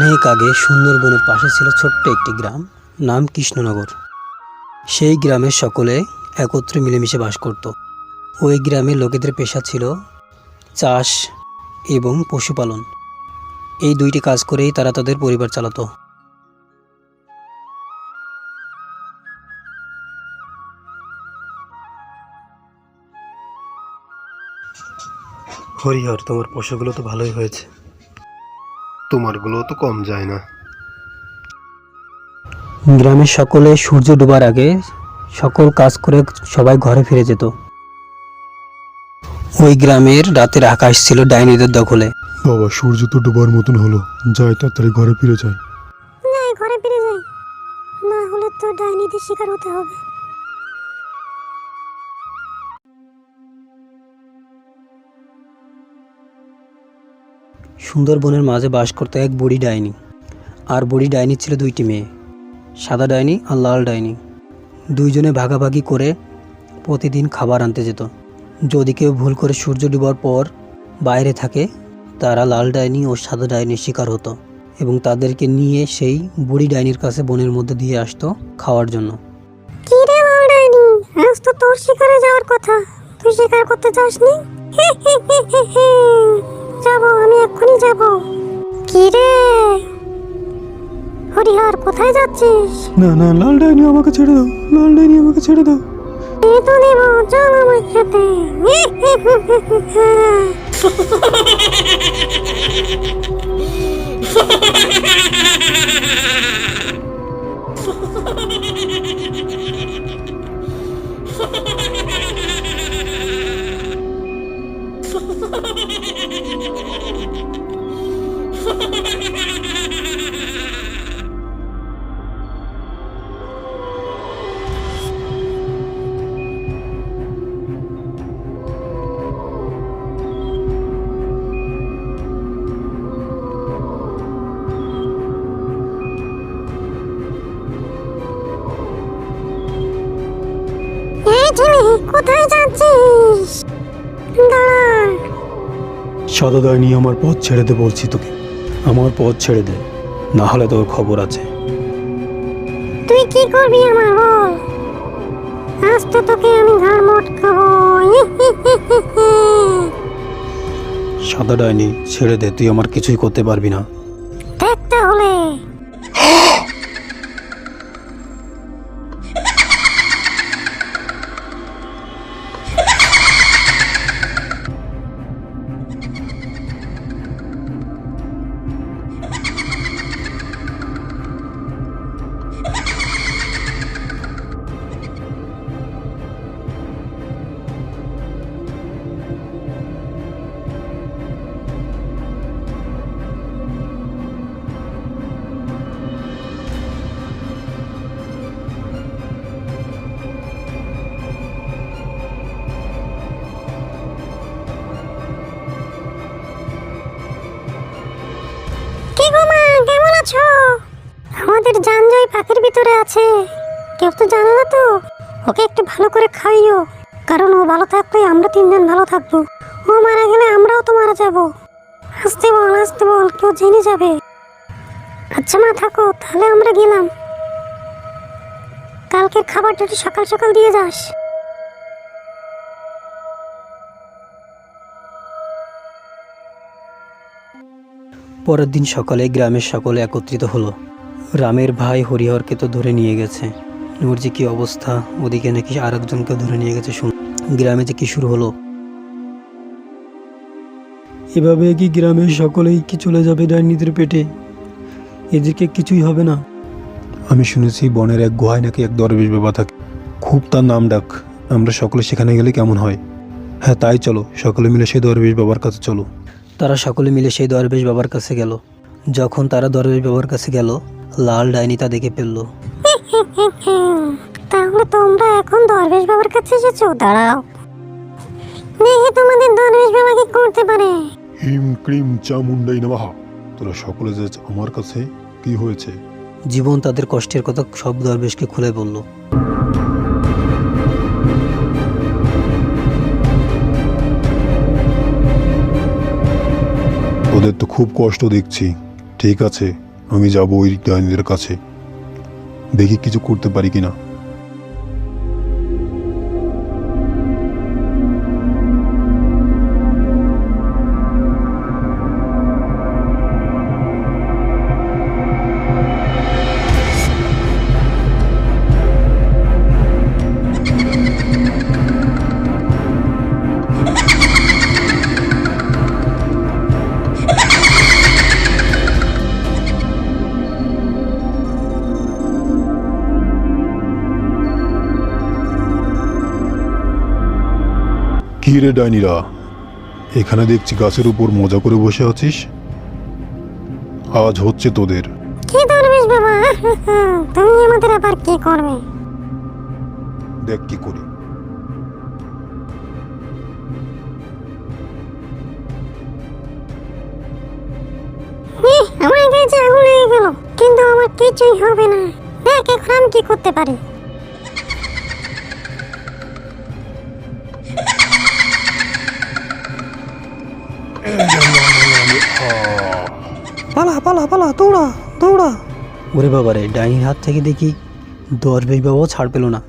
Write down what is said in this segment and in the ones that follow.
অনেক আগে সুন্দরবনের পাশে ছিল ছোট্ট একটি গ্রাম, নাম কৃষ্ণনগর। সেই গ্রামের সকলে একত্রে মিলেমিশে বাস করত। ওই গ্রামের লোকেদের পেশা ছিল চাষ এবং পশুপালন। এই দুইটি কাজ করেই তারা তাদের পরিবার চালাতো। হরিহর, তোমার পশুগুলো তো ভালোই হয়েছে। তোমারগুলো তো কম যায় না। গ্রামের সকলে সূর্য ডোবার আগে সকল কাজ করে সবাই ঘরে ফিরে যেত। ওই গ্রামের রাতের আকাশ ছিল ডাইনিদের দখলে। বাবা, সূর্য তো ডোবার মতন হলো, যাই তাড়াতাড়ি ঘরে ফিরে যাই। ঘরে ফিরে যাই, না হলে তো ডাইনিদের শিকার হতে হবে। সুন্দরবনের মাঝে বাস করত এক বুড়ি ডাইনি। আর বুড়ি ডাইনি ছিল দুইটি মেয়ে, সাদা ডাইনি আর লাল ডাইনি। দুইজনে ভাগাভাগি করে প্রতিদিন খাবার আনতে যেত। যদি কেউ ভুল করে সূর্য ডুবার পর বাইরে থাকে, তারা লাল ডাইনি ও সাদা ডাইনির শিকার হতো এবং তাদেরকে নিয়ে সেই বুড়ি ডাইনির কাছে বনের মধ্যে দিয়ে আসতো খাওয়ার জন্য। কি রে লাল ডাইনি, আজ তো তোর শিকারে যাওয়ার কথা, তুই শিকার করতে যাসনি? যাবো, আমি এক্ষুনি যাবো। কি রে হরিহর, কোথায় যাচ্ছিস? না না, লাল ডাইনি আমাকে ছেড়ে দাও, লাল ডাইনি আমাকে ছেড়ে দাও। এই তো নেবো, চল আমার সাথে। কোথায় যাচ্ছিস? দাঁড়া। সাদা ডাইনি, আমার পথ ছেড়ে দে বলছি তোকে, আমার পথ ছেড়ে দে, না হলে তোর খবর আছে। তুই কি করবি আমার বল, আজ তো তোকে আমি ঘাড় মটকাবো। সাদা ডাইনি, ছেড়ে দে, তুই আমার কিছুই করতে পারবি না। দেখ তাহলে। কেমন আছো? আমাদের জানজয় পাখির ভিতরে আছে, কেউ তো জানে না তো। ওকে একটু ভালো করে খাইও, কারণ ও ভালো থাকলে আমরা তিনজন ভালো থাকবো। ও মারা গেলে আমরাও তো মারা যাবো। আসতে বল, আসতে বল, কেউ জেনে যাবে। আচ্ছা মা, থাকো তাহলে, আমরা গেলাম। কালকের খাবারটা একটু সকাল সকাল দিয়ে যাস। পরের দিন সকালে গ্রামের সকলে একত্রিত হলো। রামের ভাই হরিহরকে তো ধরে নিয়ে গেছে। ওর যে কি অবস্থা, ওদিকে নাকি আরেকজনকে ধরে নিয়ে গেছে। শুন, গ্রামে যে কি শুরু হলো। এভাবে কি গ্রামের সকলেই কি চলে যাবে ডাইনিদের পেটে? এদেরকে কিছুই হবে না। আমি শুনেছি বনের এক গুহায় নাকি এক দরবেশ বাবা থাকে, খুব তার নাম ডাক। আমরা সকলে সেখানে গেলে কেমন হয়? হ্যাঁ তাই, চলো সকলে মিলে সেই দরবেশ বাবার কাছে চলো। তারা সকলে মিলে সেই দরবেশ বাবার কাছে গেল। যখন তারা দরবেশ বাবার কাছে গেল, লাল ডাইনি তা দেখে ফেলল। তাহলে তোমরা এখন দরবেশ বাবার কাছে এসেছো? দাঁড়াও, দেখি তোমাদের দরবেশ বাবা কি করতে পারে। হিম ক্রিম চামুন্ডাই নমঃ। তোরা সকলে যে আমার কাছে, কি হয়েছে? জীবন তাদের কষ্টের কথা সব দরবেশকে খুলে বলল। ওদের তো খুব কষ্ট দেখছি। ঠিক আছে, আমি যাব ওই ডাইনিদের কাছে, দেখি কিছু করতে পারি কিনা। কি রে ডাইনিরা, এখানে দেখছি গাছের উপর মজা করে বসে আছিস। আজ হচ্ছে তোদের। কি দরবেশ বাবা, তুমি আমাদের আবার কি করবে? দেখ কি করি। আমার গায়ে যে আগুন লেগে গেল, কিন্তু আমার কিছুই হবে না। দেখ এখন আমি কি করতে পারি। পালা পালা পালা, দৌড়া দৌড়া। ওরে বাবারে, ডাইনির হাত থেকে দেখি দরবেশ বাবাও ছাড় পেল না।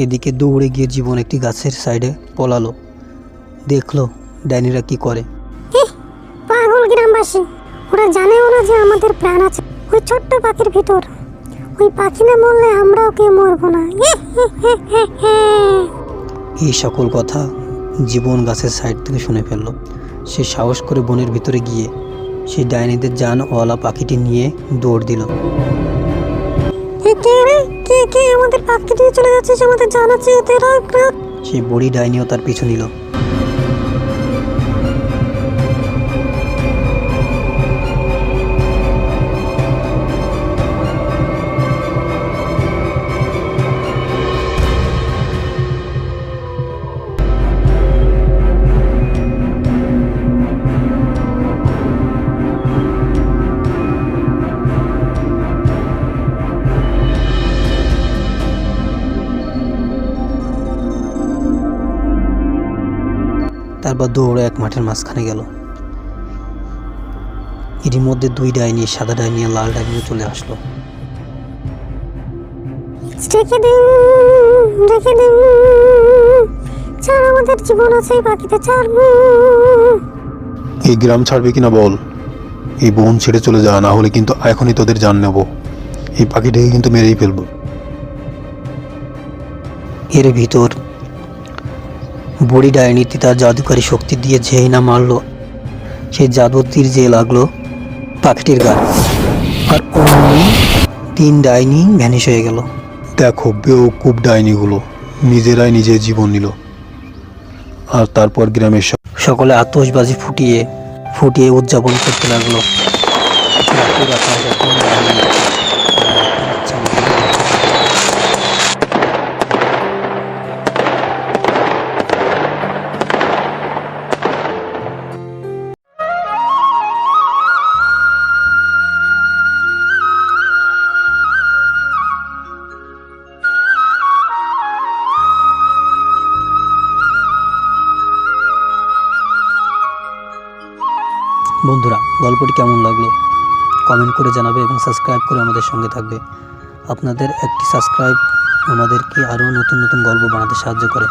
এদিকে দৌড়ে গিয়ে জীবন একটি গাছের সাইডে পলালো। দেখলো ডাইনিরা কি করে। পাগল গ্রামবাসী, ওরা জানেও না যে আমাদের প্রাণ আছে ওই ছোট্ট পাখির ভিতর। ওই পাখি না মরলে আমরাও কেউ মরবো না। এই সকল কথা জীবন গাছের সাইড থেকে শুনে ফেললো। সে সাহস করে বনের ভিতরে গিয়ে সেই ডাইনিদের জানওয়ালা পাখিটি নিয়ে দৌড় দিল। কে আমাদের পাখি নিয়ে চলে যাচ্ছে, আমাদের জানাচ্ছে। সেই বড়ি ডাইনিও তার পিছু নিল। তারপর দৌড়ে এক মাঠের মাঝখানে গেল। এরই মধ্যে দুই ডাইনি, সাদা ডাইনি আর লাল ডাইনিও চলে আসলো। আমাদের জীবন আছে, পাখিতে ছাড়বো। এই গ্রাম ছাড়বে কিনা বল, এই বন ছেড়ে চলে যা, না হলে কিন্তু এখনই তোদের জান নেব। এই পাখিটাকে কিন্তু মেরেই ফেলবো। এর ভিতর বড়ি ডাইনিটি তার জাদুকারী শক্তি দিয়ে যেই না মারলো, সেই জাদুর তীর যে লাগলো পাখিটির গায়ে, আর অমনি তিন ডাইনি ভ্যানিশ হয়ে গেল। দেখো বেওকুব ডাইনিগুলো নিজেরাই নিজের জীবন নিল। আর তারপর গ্রামের সকলে আতশবাজি ফুটিয়ে উদযাপন করতে লাগলো। রাতের আকাশ এখন ডাইনি বন্ধুরা, গল্পটি কেমন লাগলো কমেন্ট করে জানাবে এবং সাবস্ক্রাইব করে আমাদের সঙ্গে থাকবে। আপনাদের একটি সাবস্ক্রাইব আমাদেরকে আরও নতুন নতুন গল্প বানাতে সাহায্য করে।